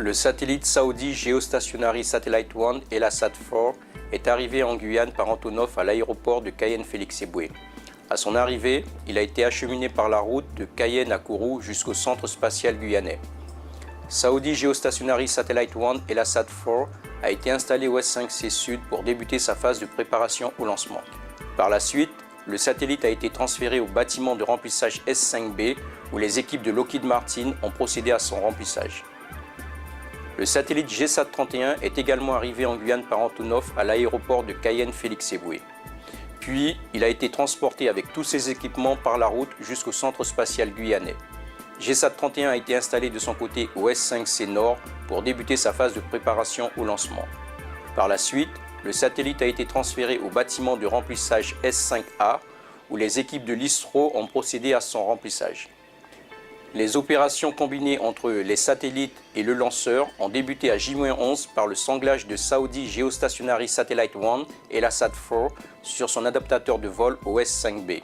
Le satellite Saudi Geostationary Satellite 1 Elasat-4 est arrivé en Guyane par Antonov à l'aéroport de Cayenne-Félix-Éboué. À son arrivée, il a été acheminé par la route de Cayenne à Kourou jusqu'au centre spatial guyanais. Saudi Geostationary Satellite 1 Elasat-4 a été installé au S5C Sud pour débuter sa phase de préparation au lancement. Par la suite, le satellite a été transféré au bâtiment de remplissage S5B où les équipes de Lockheed Martin ont procédé à son remplissage. Le satellite GSAT-31 est également arrivé en Guyane par Antonov à l'aéroport de Cayenne-Félix-Éboué. Puis, il a été transporté avec tous ses équipements par la route jusqu'au centre spatial guyanais. GSAT-31 a été installé de son côté au S5C Nord pour débuter sa phase de préparation au lancement. Par la suite, le satellite a été transféré au bâtiment de remplissage S5A où les équipes de l'ISRO ont procédé à son remplissage. Les opérations combinées entre les satellites et le lanceur ont débuté à J-11 par le sanglage de Saudi Geostationary Satellite 1 Elasat-4 sur son adaptateur de vol au S5B.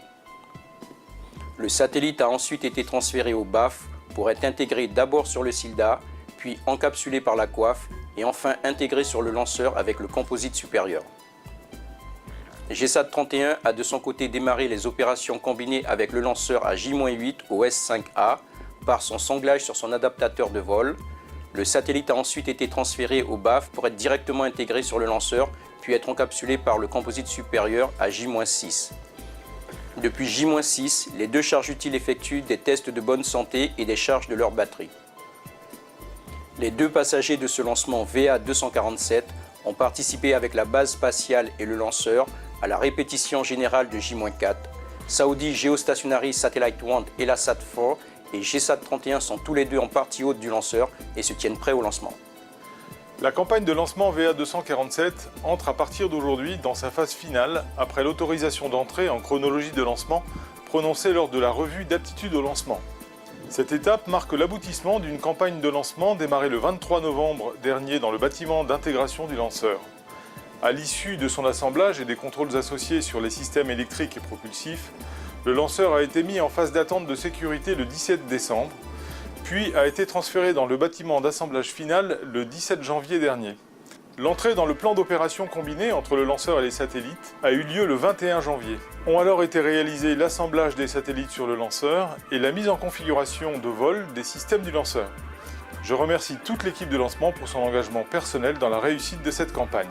Le satellite a ensuite été transféré au BAF pour être intégré d'abord sur le SILDA, puis encapsulé par la coiffe et enfin intégré sur le lanceur avec le composite supérieur. GSAT-31 a de son côté démarré les opérations combinées avec le lanceur à J-8 au S5A par son sanglage sur son adaptateur de vol. Le satellite a ensuite été transféré au BAF pour être directement intégré sur le lanceur, puis être encapsulé par le composite supérieur à J-6. Depuis J-6, les deux charges utiles effectuent des tests de bonne santé et des charges de leur batterie. Les deux passagers de ce lancement VA247 ont participé avec la base spatiale et le lanceur à la répétition générale de J-4. Saudi Geostationary Satellite 1 Elasat-4 et GSAT-31 sont tous les deux en partie haute du lanceur et se tiennent prêts au lancement. La campagne de lancement VA247 entre à partir d'aujourd'hui dans sa phase finale après l'autorisation d'entrée en chronologie de lancement prononcée lors de la revue d'aptitude au lancement. Cette étape marque l'aboutissement d'une campagne de lancement démarrée le 23 novembre dernier dans le bâtiment d'intégration du lanceur. À l'issue de son assemblage et des contrôles associés sur les systèmes électriques et propulsifs, le lanceur a été mis en phase d'attente de sécurité le 17 décembre, puis a été transféré dans le bâtiment d'assemblage final le 17 janvier dernier. L'entrée dans le plan d'opération combiné entre le lanceur et les satellites a eu lieu le 21 janvier. Ont alors été réalisés l'assemblage des satellites sur le lanceur et la mise en configuration de vol des systèmes du lanceur. Je remercie toute l'équipe de lancement pour son engagement personnel dans la réussite de cette campagne.